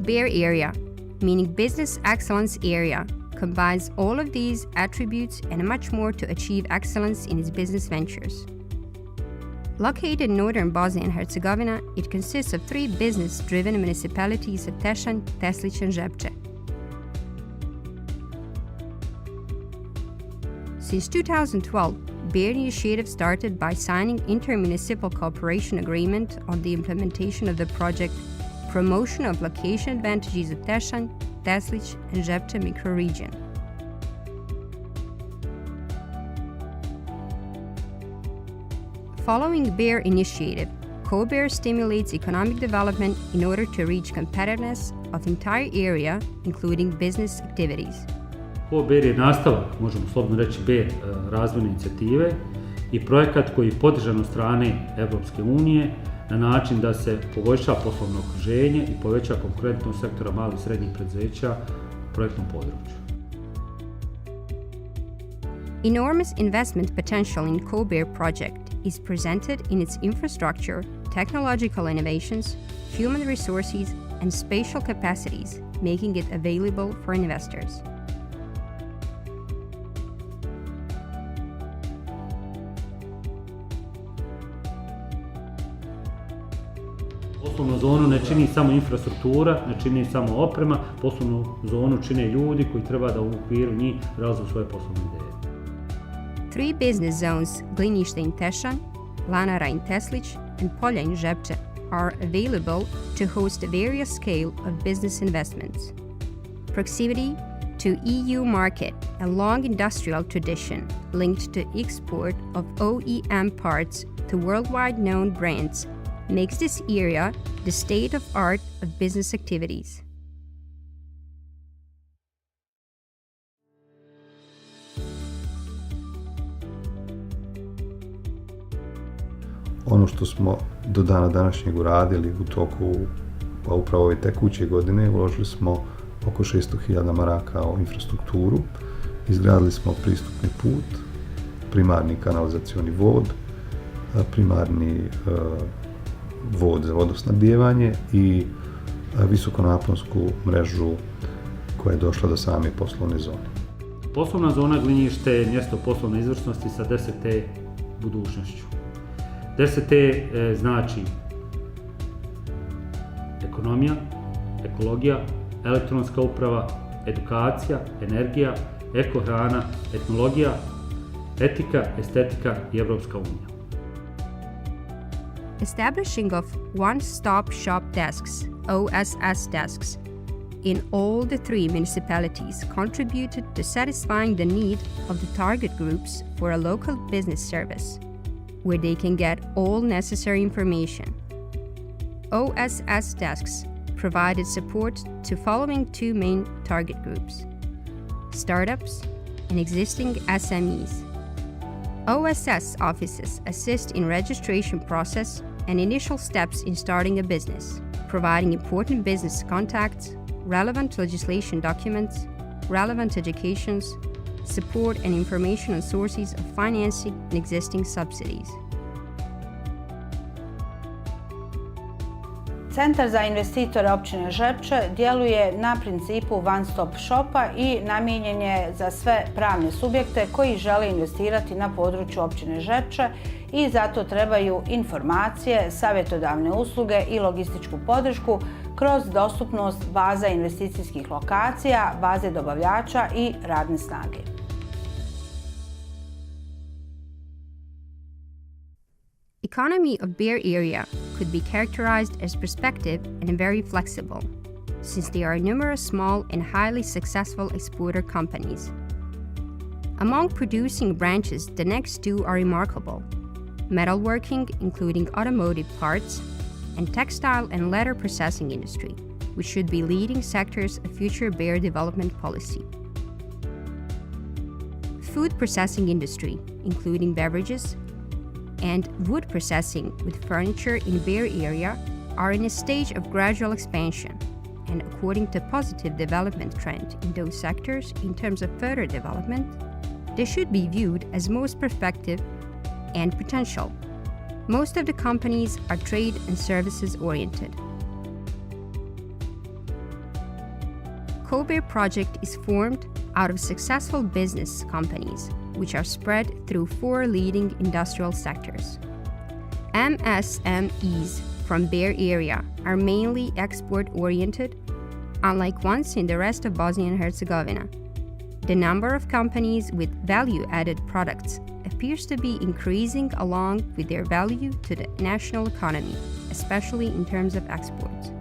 COBEAR area, meaning Business Excellence Area, combines all of these attributes and much more to achieve excellence in its business ventures. Located in northern Bosnia and Herzegovina, it consists of 3 business-driven municipalities of Tešanj-Teslić Žepče. Since 2012, COBEAR initiative started by signing intermunicipal cooperation agreement on the implementation of the project Promotion of Location Advantages of Tešanj-Teslić and Žepče microregion. Following COBEAR initiative, COBEAR stimulates economic development in order to reach competitiveness of entire area, including business activities. COBEAR je nastavak, možemo slobodno reći, COBEAR razvojne inicijative i projekat koji je podržan od strane Europske unije na način da se poboljša poslovno okruženje i poveća konkurentnost sektora malih i srednjih preduzeća u projektnom području. Enormous investment potential in COBEAR project is presented in its infrastructure, technological innovations, human resources, and spatial capacities, making it available for investors. Poslovnu zonu ne čini samo infrastruktura, ne čini samo oprema, poslovnu zonu čine ljudi koji treba da u okviru njih razviju svoje poslovne ideje. 3 business zones, Glinište in Tešanj, Lanara in Teslić, and Polja in Žepče, are available to host various scale of business investments. Proximity to EU market and long industrial tradition linked to export of OEM parts to worldwide known brands makes this area the state of art of business activities. Ono što smo do dana današnjeg uradili u toku upravo ove tekuće godine, uložili smo oko 600.000 maraka u infrastrukturu, izgradili smo pristupni put, primarni kanalizacioni vod, primarni vod za vodosnabdijevanje i visokonaponsku mrežu koja je došla do same poslovne zone. Poslovna zona Glinište je mjesto poslovne izvrsnosti sa 10T budućnošću. 10T znači ekonomija, ekologija, elektronska uprava, edukacija, energija, ekohrana, etnologija, etika, estetika i Evropska unija. Establishing of one-stop shop desks, OSS desks, in all the 3 municipalities contributed to satisfying the need of the target groups for a local business service, where they can get all necessary information. OSS desks provided support to following 2 main target groups: startups and existing SMEs. OSS offices assist in registration process and initial steps in starting a business, providing important business contacts, relevant legislation documents, relevant educations, support and information on sources of financing and existing subsidies. Centar za investitore općine Žepče djeluje na principu one-stop shopa i namijenjen je za sve pravne subjekte koji žele investirati na području općine Žepče i zato trebaju informacije, savjetodavne usluge i logističku podršku kroz dostupnost baza investicijskih lokacija, baze dobavljača i radne snage. Economy of COBEAR area could be characterized as prospective and very flexible, since there are numerous small and highly successful exporter companies. Among producing branches, the next 2 are remarkable: metalworking, including automotive parts, and textile and leather processing industry, which should be leading sectors of future COBEAR development policy. Food processing industry, including beverages, and wood processing with furniture in COBEAR area are in a stage of gradual expansion, and according to positive development trend in those sectors in terms of further development, they should be viewed as most prospective and potential. Most of the companies are trade and services oriented. COBEAR project is formed out of successful business companies, which are spread through 4 leading industrial sectors. MSMEs from Bear area are mainly export-oriented, unlike ones in the rest of Bosnia and Herzegovina. The number of companies with value-added products appears to be increasing along with their value to the national economy, especially in terms of exports.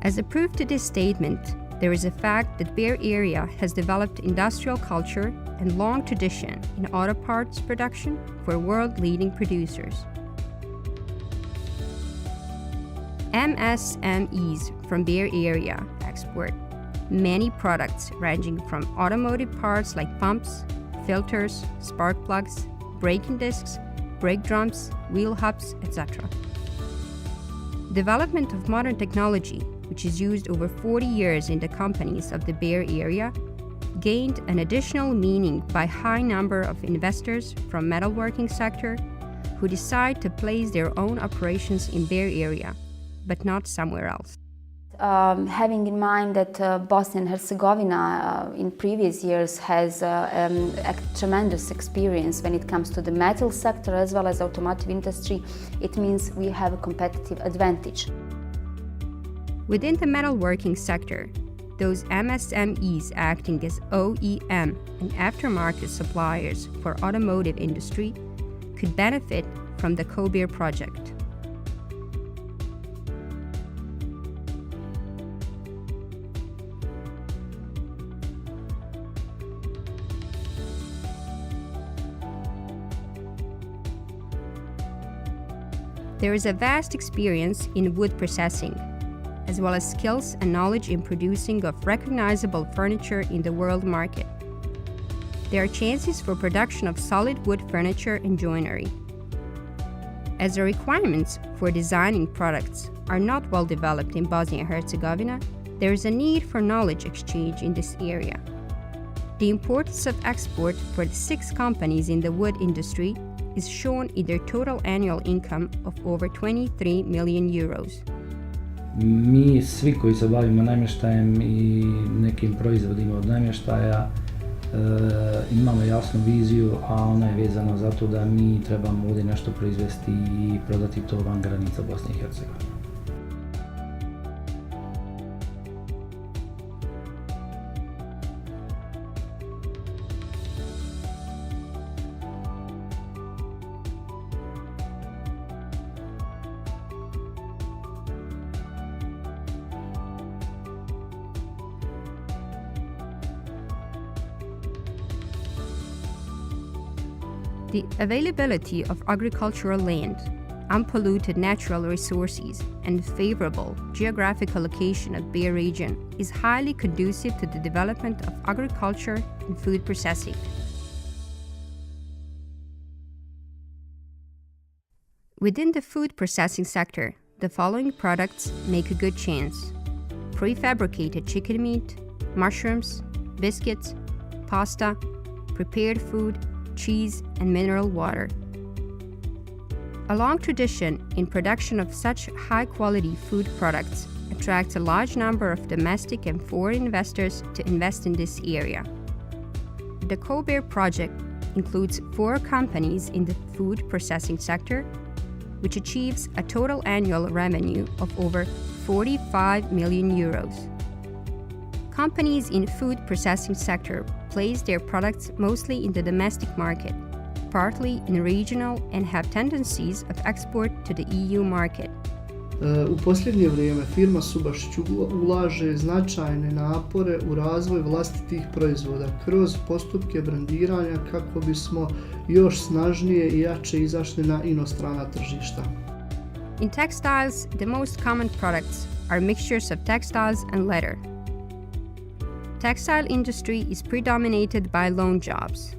As a proof to this statement, there is a fact that Bear area has developed industrial culture and long tradition in auto parts production for world-leading producers. MSMEs from Bear area export many products ranging from automotive parts like pumps, filters, spark plugs, braking discs, brake drums, wheel hubs, etc. Development of modern technology, which is used over 40 years in the companies of the Bear area, gained an additional meaning by high number of investors from metalworking sector who decide to place their own operations in Bear area, but not somewhere else. Having in mind that Bosnia and Herzegovina in previous years has a tremendous experience when it comes to the metal sector as well as automotive industry, it means we have a competitive advantage. Within the metalworking sector, those MSMEs acting as OEM and aftermarket suppliers for automotive industry could benefit from the COBEAR project. There is a vast experience in wood processing, as well as skills and knowledge in producing of recognizable furniture in the world market. There are chances for production of solid wood furniture and joinery. As the requirements for designing products are not well developed in Bosnia and Herzegovina, there is a need for knowledge exchange in this area. The importance of export for the 6 companies in the wood industry is shown in their total annual income of over 23 million euros. Mi svi koji se bavimo namještajem i nekim proizvodima od namještaja imamo jasnu viziju, a ona je vezana za to da mi trebamo ovdje nešto proizvesti i prodati to van granica Bosne i Hercegovine. The availability of agricultural land, unpolluted natural resources, and favorable geographical location of Bear region is highly conducive to the development of agriculture and food processing. Within the food processing sector, the following products make a good chance: prefabricated chicken meat, mushrooms, biscuits, pasta, prepared food, cheese, and mineral water. A long tradition in production of such high-quality food products attracts a large number of domestic and foreign investors to invest in this area. The COBEAR project includes 4 companies in the food processing sector, which achieves a total annual revenue of over 45 million euros. Companies in food processing sector place their products mostly in the domestic market, partly in regional, and have tendencies of export to the EU market. U posljednje vrijeme firma Subašić ulaže značajne napore u razvoj vlastitih proizvoda kroz postupke brandiranja kako bismo još snažnije i jače izašli na inostrana tržišta. In textiles, the most common products are mixtures of textiles and leather. Textile industry is predominated by loan jobs.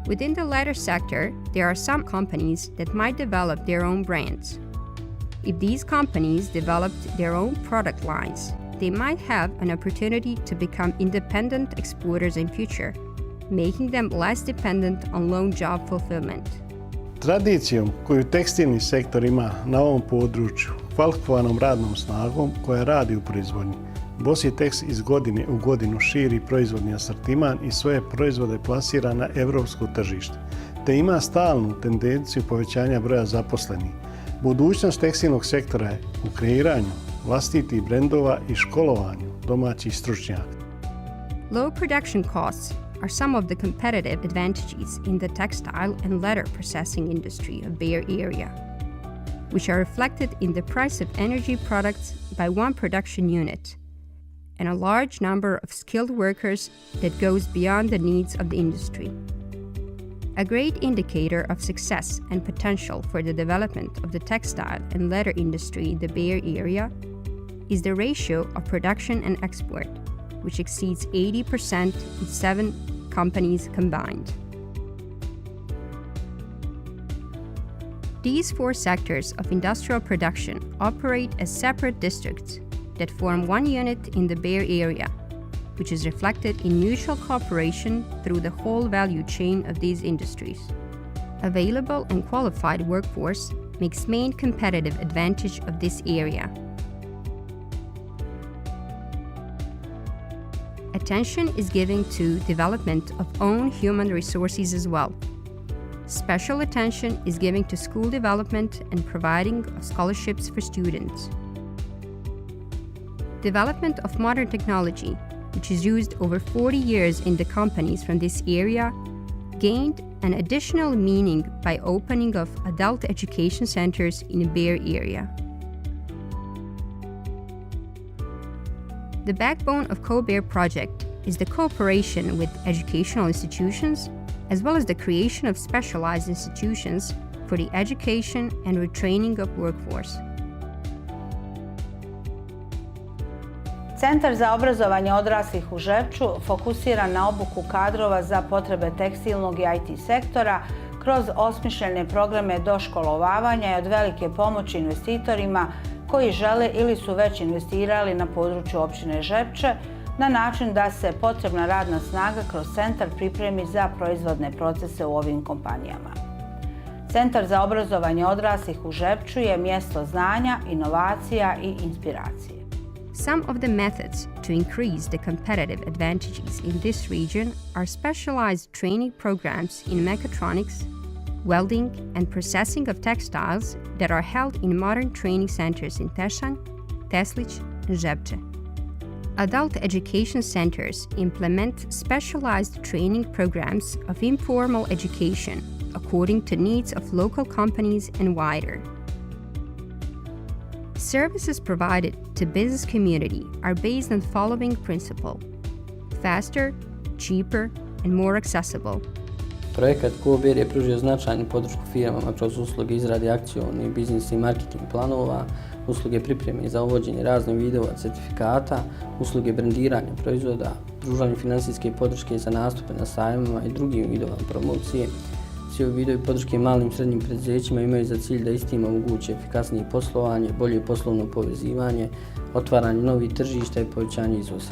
Within the leather sector, there are some companies that might develop their own brands. If these companies developed their own product lines, they might have an opportunity to become independent exporters in future, making them less dependent on loan job fulfillment. Tradicijom koju tekstilni sektor ima na ovom području, kvalifikovanom radnom snagom koja radi u proizvodnji, Bositex iz godine u godinu širi proizvodni asortiman i svoje proizvode plasira na europsko tržište, te ima stalnu tendenciju povećanja broja zaposlenih. Budućnost tekstilnog sektora je u kreiranju vlastitih brendova i školovanju domaćih stručnjaka. Low production costs are some of the competitive advantages in the textile and leather processing industry of Bear area, which are reflected in the price of energy products by one production unit and a large number of skilled workers that goes beyond the needs of the industry. A great indicator of success and potential for the development of the textile and leather industry in the Bear area is the ratio of production and export, which exceeds 80% in 7 companies combined. These 4 sectors of industrial production operate as separate districts that form one unit in the Bear area, which is reflected in mutual cooperation through the whole value chain of these industries. Available and qualified workforce makes main competitive advantage of this area. Attention is given to development of own human resources as well. Special attention is given to school development and providing of scholarships for students. Development of modern technology, which is used over 40 years in the companies from this area, gained an additional meaning by opening of adult education centers in the Bear area. The backbone of COBEAR project is the cooperation with educational institutions, as well as the creation of specialized institutions for the education and retraining of workforce. Centar za obrazovanje odraslih u Žepču fokusira na obuku kadrova za potrebe tekstilnog i IT sektora kroz osmišljene programe doškolovavanja i od velike pomoći investitorima koji žele ili su već investirali na području općine Žepče na način da se potrebna radna snaga kroz centar pripremi za proizvodne procese u ovim kompanijama. Centar za obrazovanje odraslih u Žepču je mjesto znanja, inovacija i inspiracije. Some of the methods to increase the competitive advantages in this region are specialized training programs in mechatronics, welding, and processing of textiles that are held in modern training centers in Tešanj-Teslić Žepče. Adult education centers implement specialized training programs of informal education according to needs of local companies and wider. Services provided to business community are based on following principle: faster, cheaper, and more accessible. Projekat COBEAR je pružio značajnu podršku firmama kroz usluge izrade akcioni, biznis i marketing planova, usluge pripreme za uvođenje raznih vidova certifikata, usluge brendiranja proizvoda, pružanje finansijske podrške za nastupe na sajmovima i drugim vidovima promocije. Svi ovi vidovi podrške malim i srednjim preduzećima imaju za cilj da istim omoguće efikasnije poslovanje, bolje poslovno povezivanje, otvaranje novih tržišta i povećanje izvoza.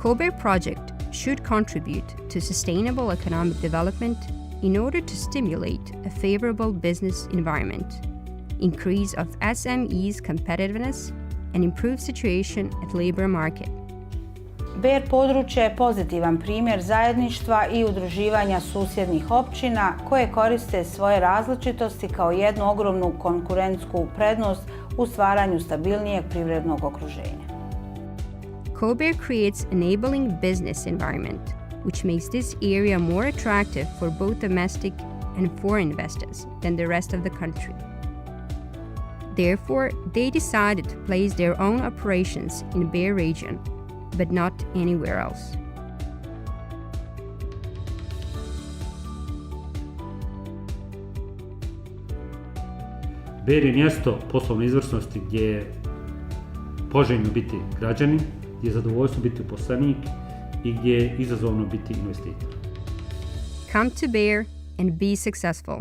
COBEAR project should contribute to sustainable economic development in order to stimulate a favorable business environment, increase of SMEs' competitiveness, and improve situation at labor market. Bear područje je pozitivan primjer zajedništva i udruživanja susjednih općina koje koriste svoje različitosti kao jednu ogromnu konkurentsku prednost u stvaranju stabilnijeg privrednog okruženja. COBEAR creates enabling business environment, which makes this area more attractive for both domestic and foreign investors than the rest of the country. Therefore, they decided to place their own operations in Bear region, but not anywhere else. Bear je mjesto poslovne izvrsnosti gdje je poželjno biti građanin, gdje je zadovoljstvo biti uposlenik i gdje je izazovno biti investitor. Come to Bear and be successful.